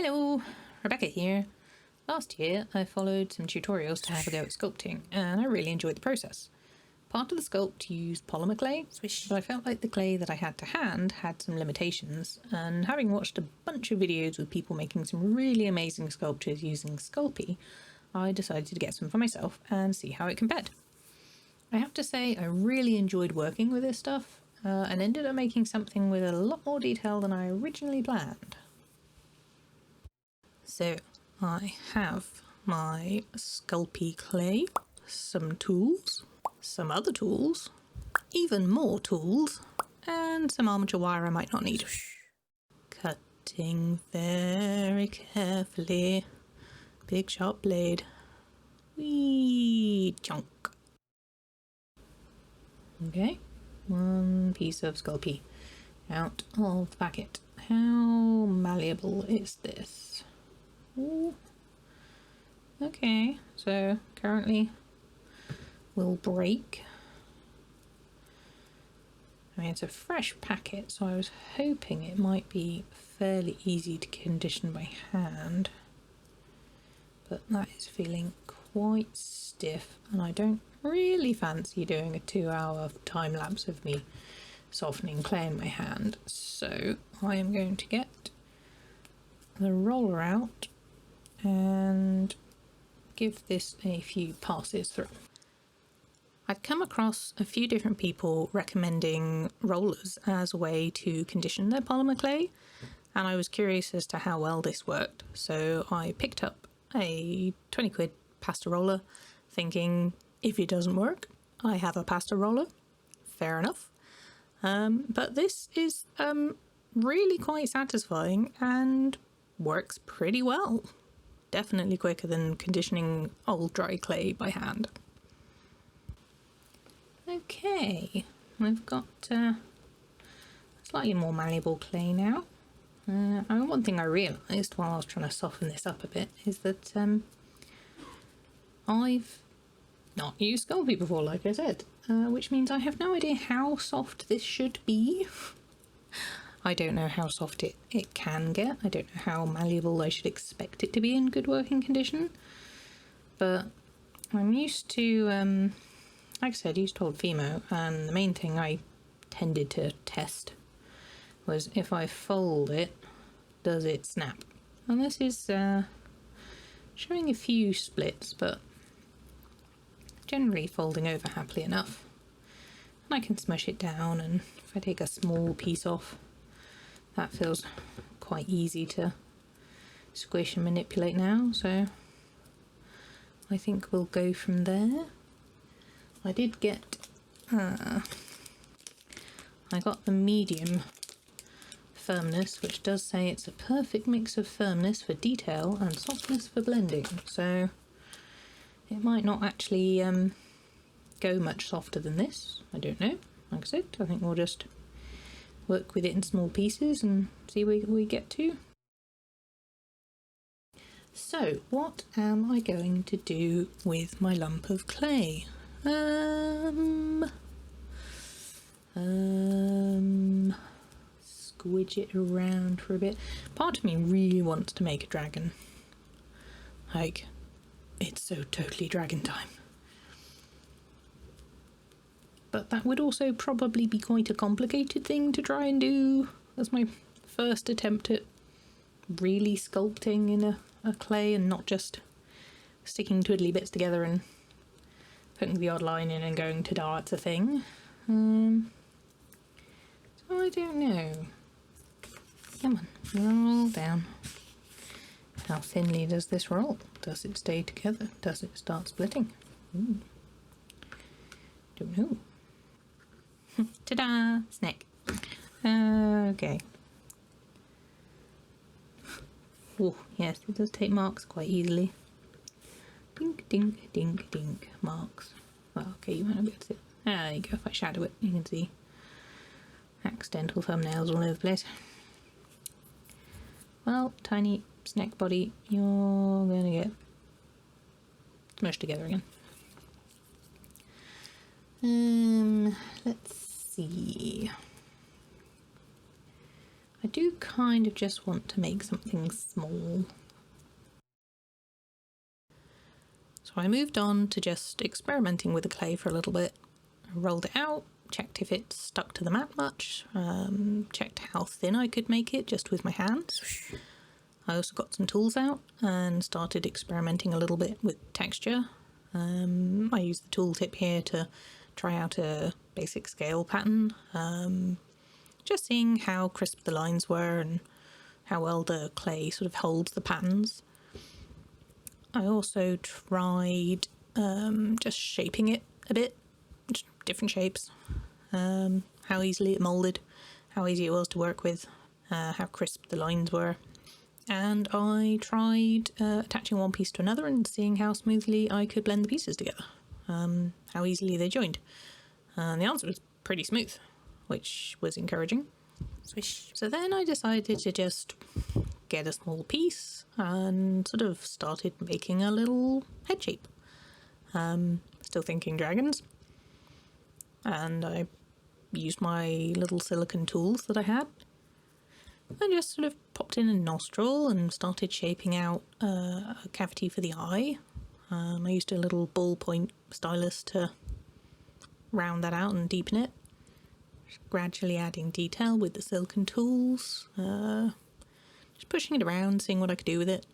Hello, Rebecca here. Last year I followed some tutorials to have a go at sculpting and I really enjoyed the process. Part of the sculpt used polymer clay, but I felt like the clay that I had to hand had some limitations, and having watched a bunch of videos with people making some really amazing sculptures using Sculpey, I decided to get some for myself and see how it compared. I have to say I really enjoyed working with this stuff and ended up making something with a lot more detail than I originally planned. So I have my Sculpey clay, some tools, some other tools, even more tools, and some armature wire I might not need. Cutting very carefully. Big sharp blade. Wee chunk. Okay, one piece of Sculpey out of the packet. How malleable is this? Ooh. Okay, so currently will break. I mean, it's a fresh packet, so I was hoping it might be fairly easy to condition by hand, but that is feeling quite stiff, and I don't really fancy doing a 2-hour time lapse of me softening clay in my hand, so I am going to get the roller out and give this a few passes through. I'd come across a few different people recommending rollers as a way to condition their polymer clay, and I was curious as to how well this worked, so I picked up a 20 quid pasta roller thinking if it doesn't work I have a pasta roller, fair enough, but this is really quite satisfying and works pretty well. Definitely quicker than conditioning old dry clay by hand. Okay, I've got slightly more malleable clay now. One thing I realised while I was trying to soften this up a bit is that I've not used Sculpey before, like I said, which means I have no idea how soft this should be. I don't know how soft it can get. I don't know how malleable I should expect it to be in good working condition. But I'm used to, like I said, used to old Fimo, and the main thing I tended to test was if I fold it, does it snap? And this is showing a few splits, but generally folding over happily enough. And I can smush it down, and if I take a small piece off, that feels quite easy to squish and manipulate now, so I think we'll go from there. I did get, I got the medium firmness, which does say it's a perfect mix of firmness for detail and softness for blending, so it might not actually go much softer than this. I don't know. Like I said, I think we'll just work with it in small pieces and see where we get to. So, what am I going to do with my lump of clay? Squidge it around for a bit. Part of me really wants to make a dragon. Like, it's so totally dragon time. But that would also probably be quite a complicated thing to try and do as my first attempt at really sculpting in a clay and not just sticking twiddly bits together and putting the odd line in and going, ta-da, it's a thing. So I don't know. Come on, roll down. How thinly does this roll? Does it stay together? Does it start splitting? Ooh. Don't know. Ta-da! Snake. Okay. Oh, yes, it does take marks quite easily. Dink, dink, dink, dink. Marks. Well, okay, you might not be able to see it. There you go, if I shadow it, you can see accidental thumbnails all over the place. Well, tiny snake body, you're gonna get smushed together again. Let's see. I do kind of just want to make something small. So I moved on to just experimenting with the clay for a little bit. I rolled it out, checked if it stuck to the mat much, checked how thin I could make it just with my hands. I also got some tools out and started experimenting a little bit with texture. I used the tooltip here to try out a basic scale pattern, just seeing how crisp the lines were and how well the clay sort of holds the patterns. I also tried just shaping it a bit, just different shapes, how easily it moulded, how easy it was to work with, how crisp the lines were. And I tried attaching one piece to another and seeing how smoothly I could blend the pieces together, how easily they joined. And the answer was pretty smooth, which was encouraging. Swish. So then I decided to just get a small piece and sort of started making a little head shape. Still thinking dragons. And I used my little silicone tools that I had. I just sort of popped in a nostril and started shaping out a cavity for the eye. I used a little ballpoint stylus to round that out and deepen it. Just gradually adding detail with the silicone tools. Just pushing it around, seeing what I could do with it.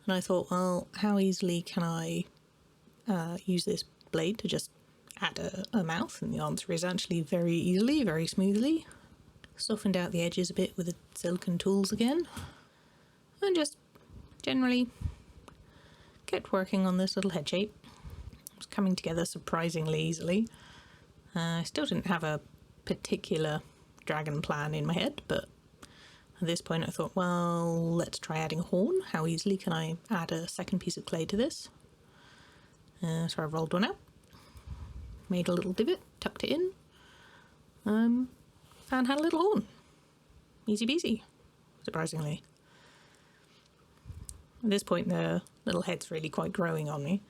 And I thought, well, how easily can I use this blade to just add a mouth? And the answer is actually very easily, very smoothly. Softened out the edges a bit with the silicone tools again, and just generally kept working on this little head shape. It was coming together surprisingly easily. I still didn't have a particular dragon plan in my head, but at this point I thought, well, let's try adding a horn. How easily can I add a second piece of clay to this? So I rolled one out, made a little divot, tucked it in, and had a little horn. Easy peasy, surprisingly. At this point the little head's really quite growing on me.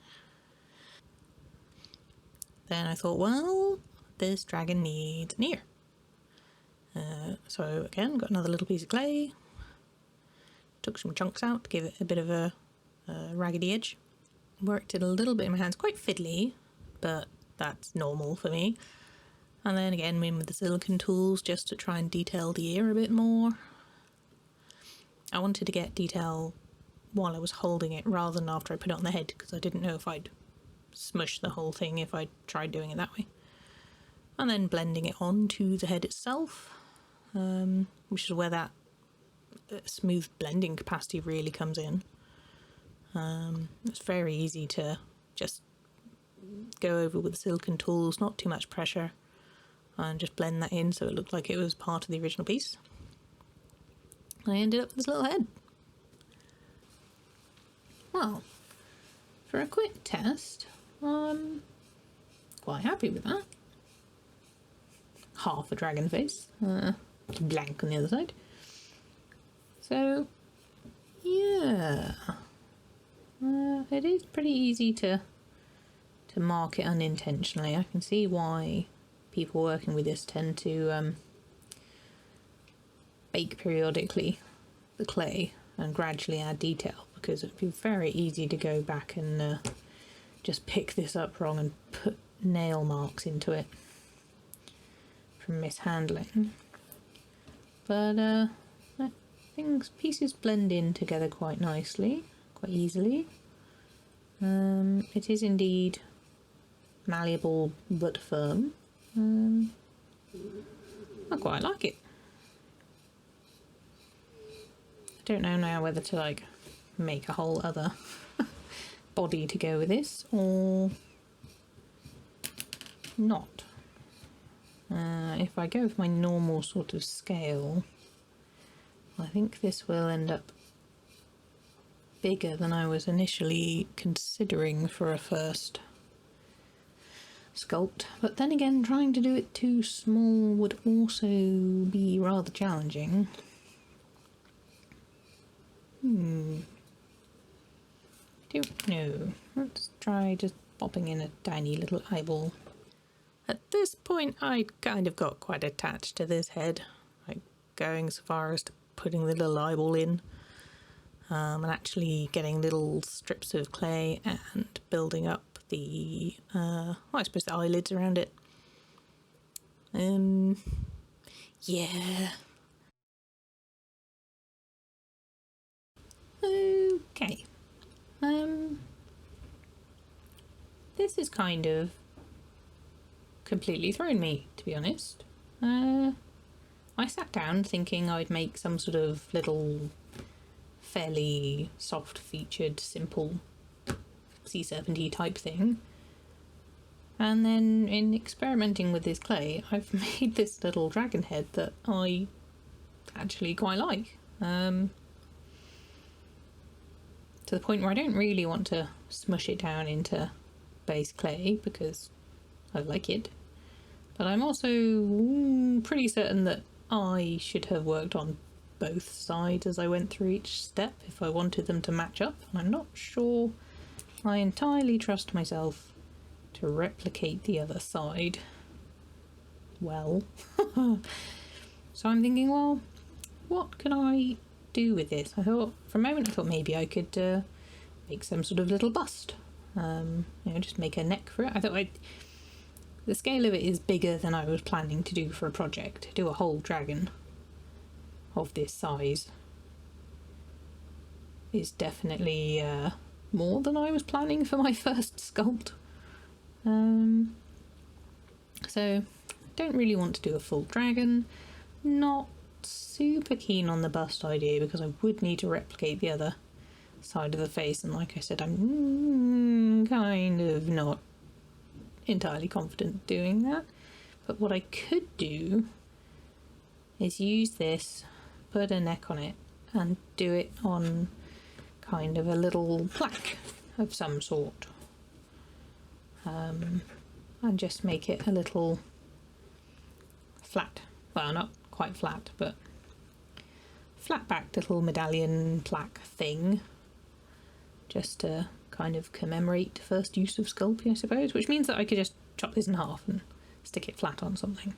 Then I thought, well, this dragon needs an ear. So again, got another little piece of clay, took some chunks out to give it a bit of a raggedy edge. Worked it a little bit in my hands, quite fiddly, but that's normal for me. And then again, in with the silicone tools just to try and detail the ear a bit more. I wanted to get detail while I was holding it rather than after I put it on the head, because I didn't know if I'd smush the whole thing if I tried doing it that way. And then blending it onto the head itself, which is where that smooth blending capacity really comes in. It's very easy to just go over with the silicone tools, not too much pressure, and just blend that in so it looked like it was part of the original piece. I ended up with this little head. Well, for a quick test, I'm quite happy with that. Half a dragon face, blank on the other side. So, yeah, it is pretty easy to mark it unintentionally. I can see why people working with this tend to bake periodically the clay and gradually add detail, because it would be very easy to go back and just pick this up wrong and put nail marks into it from mishandling. But pieces blend in together quite nicely, quite easily. It is indeed malleable but firm. I quite like it. I don't know now whether to make a whole other body to go with this or not. If I go with my normal sort of scale, I think this will end up bigger than I was initially considering for a first sculpt, but then again, trying to do it too small would also be rather challenging. Don't know. Let's try just popping in a tiny little eyeball. At this point, I'd kind of got quite attached to this head. I going so far as to putting the little eyeball in, and actually getting little strips of clay and building up the, well, I suppose the eyelids around it. Yeah. Okay. This has kind of completely thrown me, to be honest. I sat down thinking I'd make some sort of little fairly soft featured, simple sea serpent-y type thing. And then in experimenting with this clay, I've made this little dragon head that I actually quite like. To the point where I don't really want to smush it down into base clay because I like it. But I'm also pretty certain that I should have worked on both sides as I went through each step if I wanted them to match up. And I'm not sure I entirely trust myself to replicate the other side well. So I'm thinking, well, what can I do with this? I thought, for a moment, I thought maybe I could make some sort of little bust. You know, just make a neck for it. I thought the scale of it is bigger than I was planning to do for a project. To do a whole dragon of this size is definitely more than I was planning for my first sculpt. So don't really want to do a full dragon. Not super keen on the bust idea because I would need to replicate the other side of the face, and like I said, I'm kind of not entirely confident doing that. But what I could do is use this, put a neck on it, and do it on kind of a little plaque of some sort, and just make it a little flat, well, not quite flat, but flat-backed little medallion plaque thing, just to kind of commemorate first use of Sculpey, I suppose, which means that I could just chop this in half and stick it flat on something.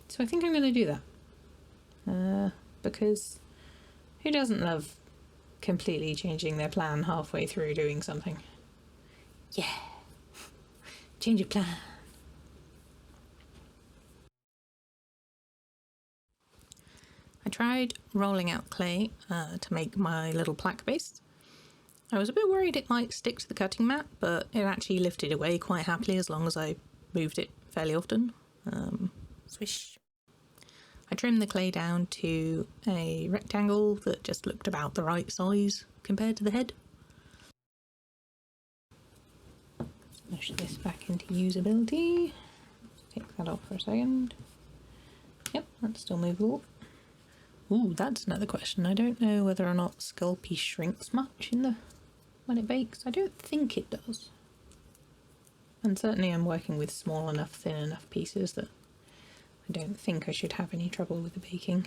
So I think I'm going to do that, because who doesn't love completely changing their plan halfway through doing something? Yeah, change your plan. I tried rolling out clay to make my little plaque base. I was a bit worried it might stick to the cutting mat, but it actually lifted away quite happily as long as I moved it fairly often. Swish. I trimmed the clay down to a rectangle that just looked about the right size compared to the head. Smush this back into usability. Take that off for a second. Yep, that's still movable. Ooh, that's another question. I don't know whether or not Sculpey shrinks much when it bakes. I don't think it does. And certainly I'm working with small enough, thin enough pieces that I don't think I should have any trouble with the baking.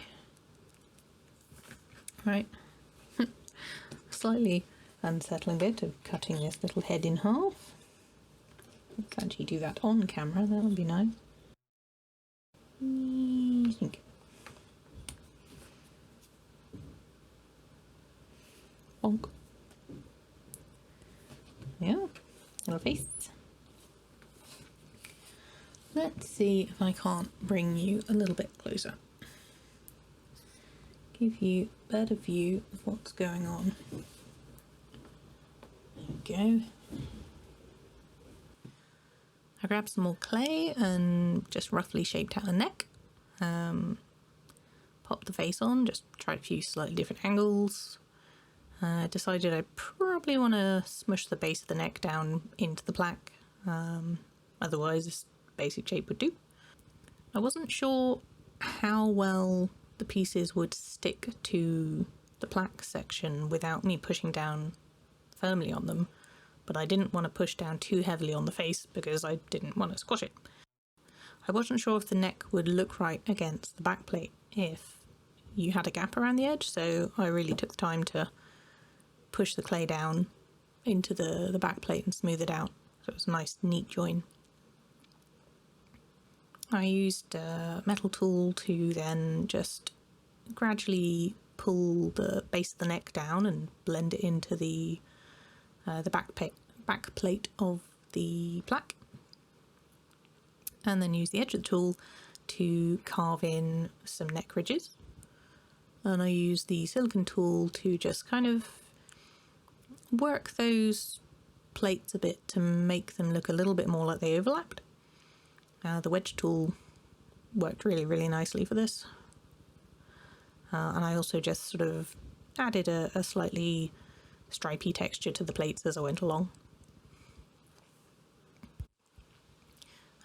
Right. Slightly unsettling bit of cutting this little head in half. Let's actually do that on camera, that would be nice. I think. Bonk. Yeah, little face. Let's see if I can't bring you a little bit closer. Give you a better view of what's going on. There we go. I grabbed some more clay and just roughly shaped out a neck. Popped the face on, just tried a few slightly different angles. Decided I probably want to smush the base of the neck down into the plaque, otherwise this basic shape would do. I wasn't sure how well the pieces would stick to the plaque section without me pushing down firmly on them, but I didn't want to push down too heavily on the face because I didn't want to squash it. I wasn't sure if the neck would look right against the back plate if you had a gap around the edge, so I really took the time to push the clay down into the back plate and smooth it out, so it was a nice neat join. I used a metal tool to then just gradually pull the base of the neck down and blend it into the back plate of the plaque, and then use the edge of the tool to carve in some neck ridges. And I use the silicone tool to just kind of work those plates a bit to make them look a little bit more like they overlapped. The wedge tool worked really nicely for this. And I also just sort of added a slightly stripy texture to the plates as I went along.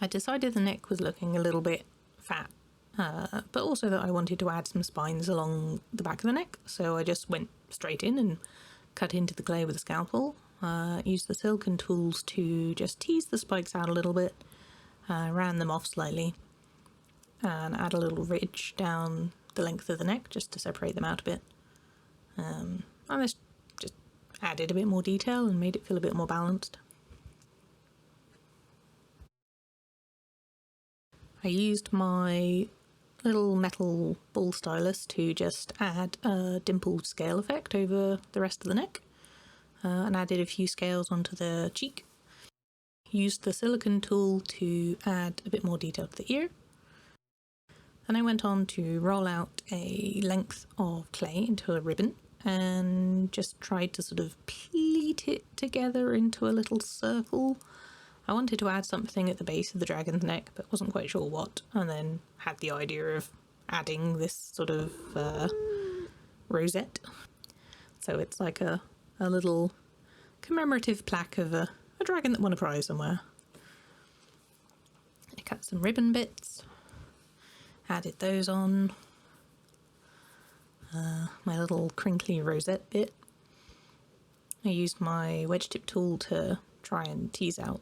I decided the neck was looking a little bit fat, but also that I wanted to add some spines along the back of the neck, so I just went straight in and cut into the clay with a scalpel. Used the silicone tools to just tease the spikes out a little bit, round them off slightly, and add a little ridge down the length of the neck just to separate them out a bit. And this just added a bit more detail and made it feel a bit more balanced. I used my little metal ball stylus to just add a dimpled scale effect over the rest of the neck, and added a few scales onto the cheek. Used the silicone tool to add a bit more detail to the ear. Then I went on to roll out a length of clay into a ribbon and just tried to sort of pleat it together into a little circle. I wanted to add something at the base of the dragon's neck, but wasn't quite sure what, and then had the idea of adding this sort of rosette. So it's like a little commemorative plaque of a dragon that won a prize somewhere. I cut some ribbon bits, added those on, my little crinkly rosette bit. I used my wedge tip tool to try and tease out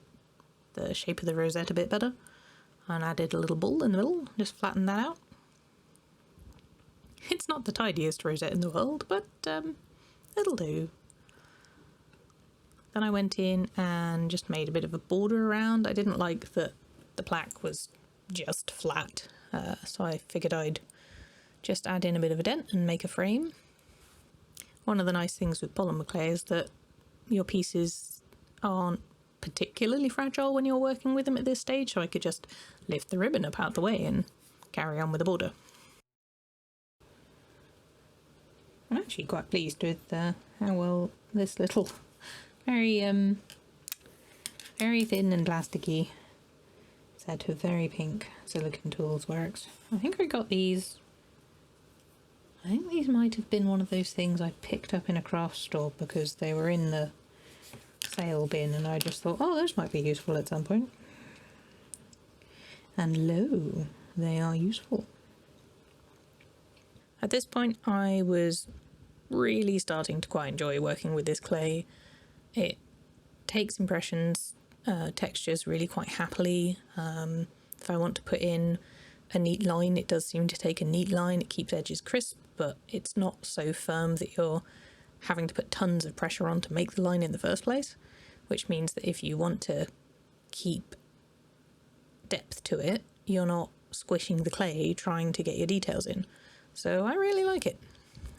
the shape of the rosette a bit better, and added a little bull in the middle, just flattened that out. It's not the tidiest rosette in the world, but it'll do. Then I went in and just made a bit of a border around. I didn't like that the plaque was just flat, so I figured I'd just add in a bit of a dent and make a frame. One of the nice things with polymer clay is that your pieces aren't particularly fragile when you're working with them at this stage, so I could just lift the ribbon up out the way and carry on with the border. I'm actually quite pleased with how well this little very thin and plasticky set of very pink silicone tools works. I think I got these. I think these might have been one of those things I picked up in a craft store because they were in the sale bin and I just thought, oh, those might be useful at some point. And lo, they are useful. At this point I was really starting to quite enjoy working with this clay. It takes impressions, textures really quite happily. If I want to put in a neat line, it does seem to take a neat line. It keeps edges crisp, but it's not so firm that you're having to put tons of pressure on to make the line in the first place, which means that if you want to keep depth to it, you're not squishing the clay trying to get your details in. So I really like it.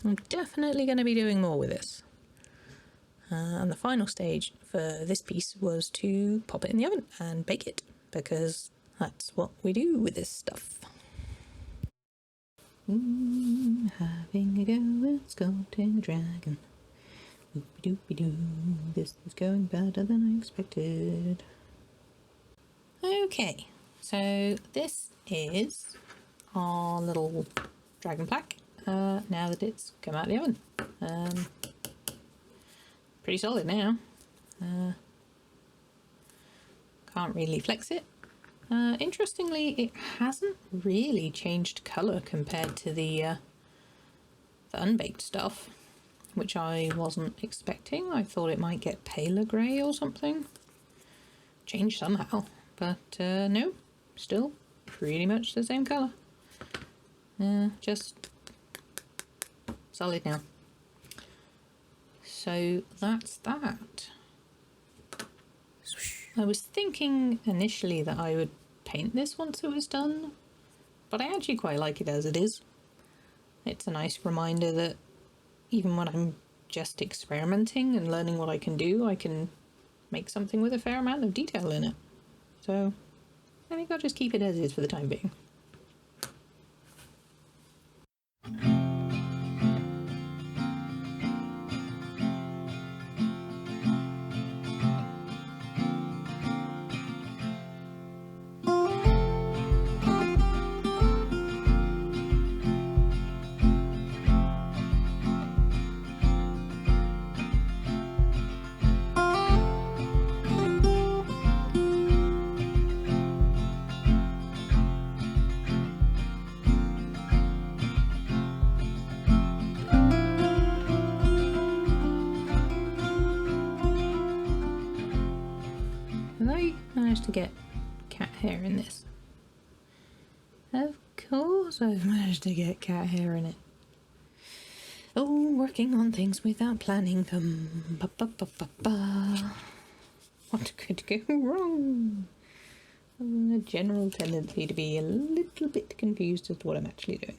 I'm definitely going to be doing more with this. And the final stage for this piece was to pop it in the oven and bake it, because that's what we do with this stuff. Having a go at sculpting a dragon. Doopy-doopy-doo. This is going better than I expected. Okay, so this is our little dragon plaque now that it's come out of the oven. Pretty solid now. Can't really flex it. Interestingly, it hasn't really changed colour compared to the unbaked stuff, which I wasn't expecting. I thought it might get paler grey or something. Changed somehow, but no, still pretty much the same colour. Just solid now. So that's that. I was thinking initially that I would paint this once it was done, but I actually quite like it as it is. It's a nice reminder that even when I'm just experimenting and learning what I can do, I can make something with a fair amount of detail in it. So I think I'll just keep it as is for the time being. Have I managed to get cat hair in this? Of course I've managed to get cat hair in it. Oh, working on things without planning them. Ba, ba, ba, ba, ba. What could go wrong? A general tendency to be a little bit confused as to what I'm actually doing.